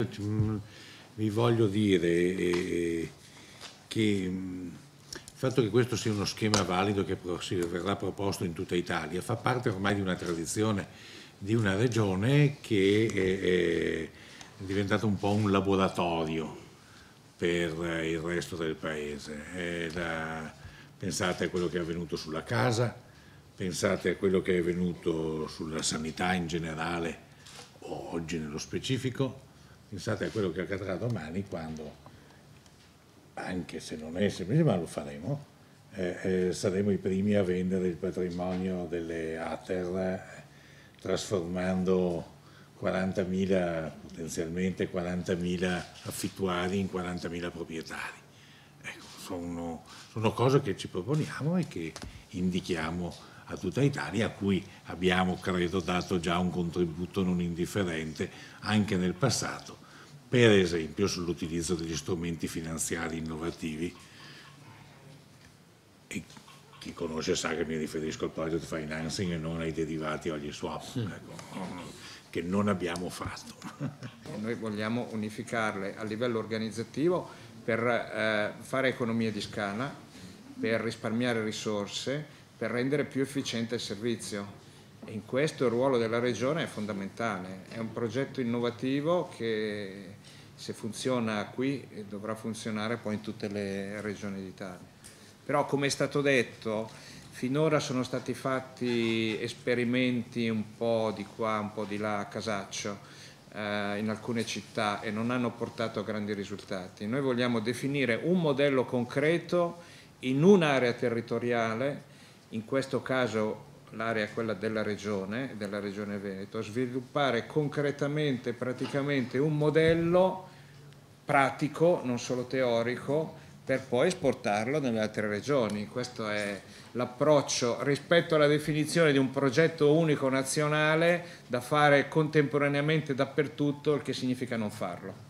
Vi voglio dire che il fatto che questo sia uno schema valido che verrà proposto in tutta Italia fa parte ormai di una tradizione di una regione che è diventata un po' un laboratorio per il resto del paese. Pensate a quello che è avvenuto sulla casa, pensate a quello che è avvenuto sulla sanità in generale o oggi nello specifico. Pensate a quello che accadrà domani quando, anche se non è semplice, ma lo faremo, saremo i primi a vendere il patrimonio delle ATER trasformando 40.000, potenzialmente 40.000 affittuari in 40.000 proprietari. Ecco, sono cose che ci proponiamo e che indichiamo a tutta Italia, a cui abbiamo, credo, dato già un contributo non indifferente anche nel passato, per esempio sull'utilizzo degli strumenti finanziari innovativi. E chi conosce sa che mi riferisco al project financing e non ai derivati o agli swap, ecco, che non abbiamo fatto. Noi vogliamo unificarle a livello organizzativo per fare economie di scala, per risparmiare risorse, per rendere più efficiente il servizio. E in questo il ruolo della Regione è fondamentale. È un progetto innovativo che, se funziona qui, dovrà funzionare poi in tutte le regioni d'Italia. Però, come è stato detto, finora sono stati fatti esperimenti un po' di qua, un po' di là a casaccio in alcune città e non hanno portato a grandi risultati. Noi vogliamo definire un modello concreto in un'area territoriale, in questo caso l'area è quella della Regione Veneto, sviluppare concretamente, praticamente un modello pratico, non solo teorico, per poi esportarlo nelle altre regioni. Questo è l'approccio rispetto alla definizione di un progetto unico nazionale da fare contemporaneamente dappertutto, il che significa non farlo.